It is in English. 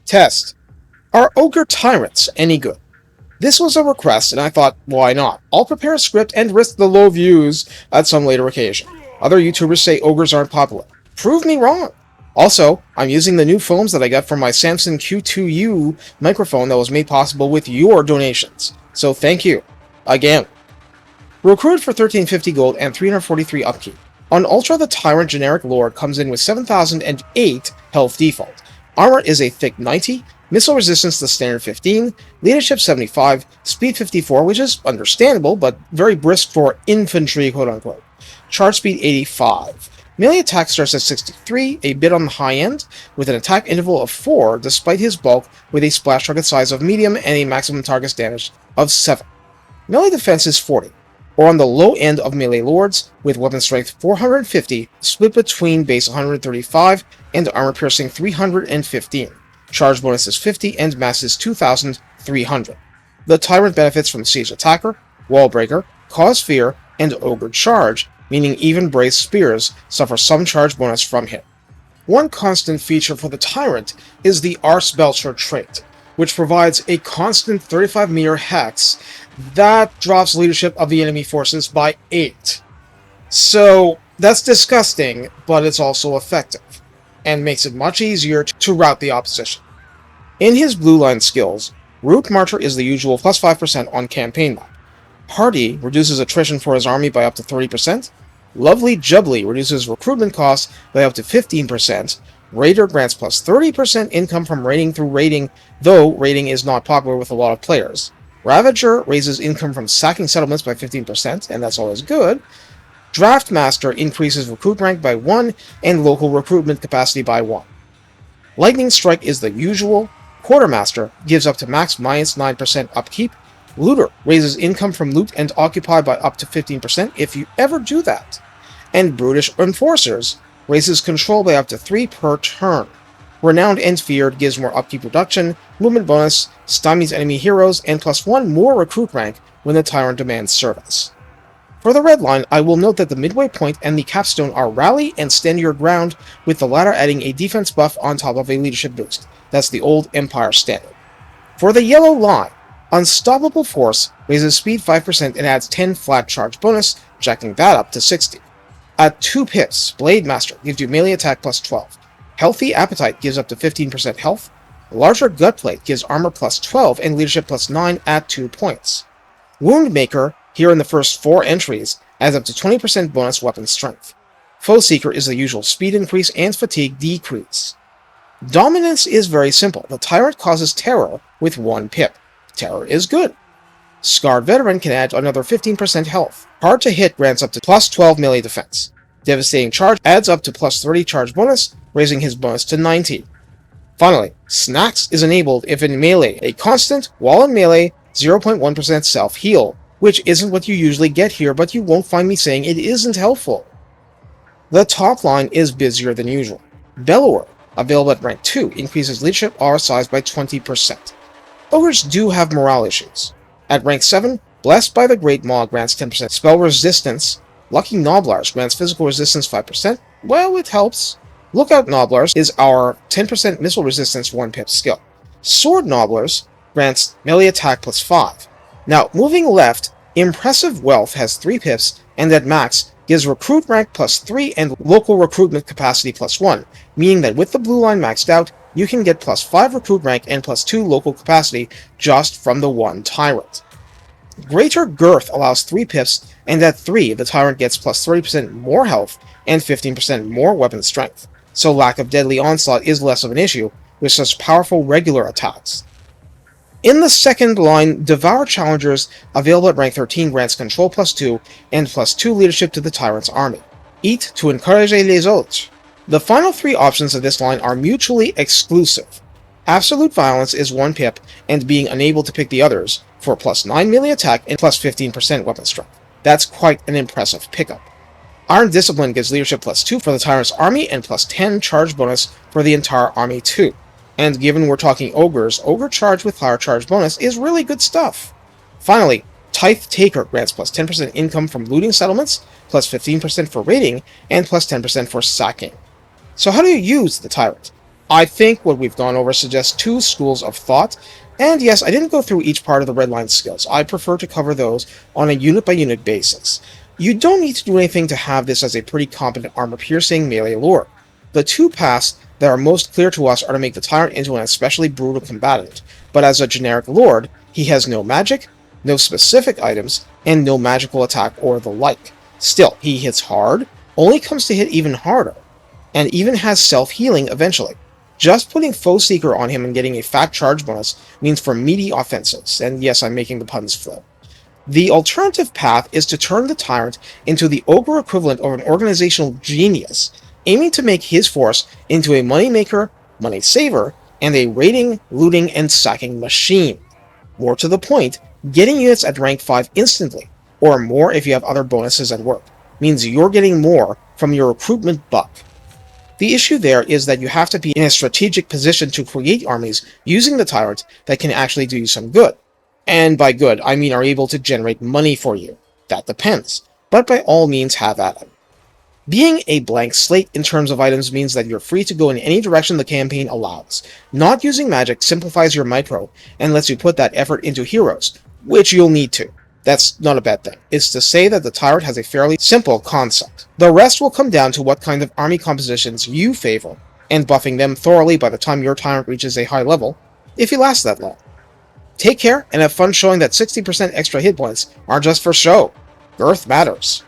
Test. Are Ogre Tyrants any good? This was a request, and I thought, why not? I'll prepare a script and risk the low views at some later occasion. Other YouTubers say Ogres aren't popular. Prove me wrong! Also, I'm using the new films that I got from my Samson Q2U microphone that was made possible with your donations. So thank you. Again. Recruited for 1350 gold and 343 upkeep. On Ultra, the Tyrant generic lore comes in with 7008 health default. Armor is a thick 90, missile resistance to standard 15, leadership 75, speed 54, which is understandable, but very brisk for infantry, quote-unquote. Charge speed 85. Melee attack starts at 63, a bit on the high end, with an attack interval of 4 despite his bulk, with a splash target size of medium and a maximum target damage of 7. Melee defense is 40, or on the low end of melee lords, with weapon strength 450, split between base 135 and armor piercing 315. Charge bonus is 50 and mass is 2,300. The Tyrant benefits from Siege Attacker, Wall Breaker, Cause Fear, and Ogre Charge, meaning even braced spears suffer some charge bonus from hit. One constant feature for the Tyrant is the Ars Belcher trait, which provides a constant 35-meter hex that drops leadership of the enemy forces by 8. So, that's disgusting, but it's also effective, and makes it much easier to rout the opposition. In his blue line skills, Root Marcher is the usual plus 5% on campaign map. Hardy reduces attrition for his army by up to 30%. Lovely Jubbly reduces recruitment costs by up to 15%. Raider grants plus 30% income from raiding through raiding, though raiding is not popular with a lot of players. Ravager raises income from sacking settlements by 15%, and that's always good. Draftmaster increases recruit rank by 1 and local recruitment capacity by 1. Lightning Strike is the usual. Quartermaster gives up to max minus 9% upkeep. Looter raises income from loot and occupy by up to 15% if you ever do that. And Brutish Enforcers raises control by up to 3 per turn. Renowned and Feared gives more upkeep reduction, movement bonus, stymies enemy heroes, and plus 1 more recruit rank when the Tyrant demands service. For the red line, I will note that the midway point and the capstone are Rally and Stand Your Ground, with the latter adding a defense buff on top of a leadership boost. That's the old Empire standard. For the yellow line, Unstoppable Force raises speed 5% and adds 10 flat charge bonus, jacking that up to 60. At 2 pips, Blade Master gives you melee attack plus 12. Healthy Appetite gives up to 15% health. Larger Gut Plate gives armor plus 12 and leadership plus 9 at 2 points. Woundmaker, here in the first 4 entries, adds up to 20% bonus weapon strength. Foe Seeker is the usual speed increase and fatigue decrease. Dominance is very simple. The Tyrant causes terror with 1 pip. Terror is good. Scarred Veteran can add another 15% health. Hard to Hit grants up to plus 12 melee defense. Devastating Charge adds up to plus 30 charge bonus, raising his bonus to 90. Finally, Snacks is enabled if in melee, a constant, while in melee, 0.1% self-heal, which isn't what you usually get here, but you won't find me saying it isn't helpful. The top line is busier than usual. Bellower, available at rank 2, increases leadership aura size by 20%. Ogres do have morale issues. At rank 7, Blessed by the Great Maw grants 10% spell resistance. Lucky Nobblars grants physical resistance 5%. Well, it helps. Lookout Nobblars is our 10% missile resistance 1 pip skill. Sword Nobblars grants melee attack plus 5. Now, moving left, Impressive Wealth has 3 pips, and at max, gives recruit rank plus 3 and local recruitment capacity plus 1, meaning that with the blue line maxed out, you can get plus 5 recruit rank and plus 2 local capacity just from the one Tyrant. Greater Girth allows 3 pips, and at 3, the Tyrant gets plus 30% more health and 15% more weapon strength, so lack of deadly onslaught is less of an issue with such powerful regular attacks. In the second line, Devour Challengers, available at rank 13, grants control plus 2 and plus 2 leadership to the Tyrant's army. Eat to encourage les autres. The final 3 options of this line are mutually exclusive. Absolute Violence is 1 pip, and being unable to pick the others, for plus 9 melee attack and plus 15% weapon strength. That's quite an impressive pickup. Iron Discipline gives leadership plus 2 for the Tyrant's army and plus 10 charge bonus for the entire army too. And given we're talking Ogres, Ogre Charge with higher charge bonus is really good stuff. Finally, Tithe Taker grants plus 10% income from looting settlements, plus 15% for raiding, and plus 10% for sacking. So how do you use the Tyrant? I think what we've gone over suggests two schools of thought, and yes, I didn't go through each part of the red line skills. I prefer to cover those on a unit-by-unit basis. You don't need to do anything to have this as a pretty competent armor-piercing melee lord. The two paths that are most clear to us are to make the Tyrant into an especially brutal combatant, but as a generic lord, he has no magic, no specific items, and no magical attack or the like. Still, he hits hard, only comes to hit even harder, and even has self-healing eventually. Just putting Foe Seeker on him and getting a fat charge bonus means for meaty offenses, and yes, I'm making the puns flow. The alternative path is to turn the Tyrant into the Ogre equivalent of an organizational genius, aiming to make his force into a moneymaker, money saver, and a raiding, looting, and sacking machine. More to the point, getting units at rank 5 instantly, or more if you have other bonuses at work, means you're getting more from your recruitment buck. The issue there is that you have to be in a strategic position to create armies using the Tyrant that can actually do you some good. And by good, I mean are able to generate money for you. That depends, but by all means have at it. Being a blank slate in terms of items means that you're free to go in any direction the campaign allows. Not using magic simplifies your micro and lets you put that effort into heroes, which you'll need to. That's not a bad thing. It's to say that the Tyrant has a fairly simple concept. The rest will come down to what kind of army compositions you favor, and buffing them thoroughly by the time your Tyrant reaches a high level, if he lasts that long. Take care, and have fun showing that 60% extra hit points aren't just for show. Girth matters.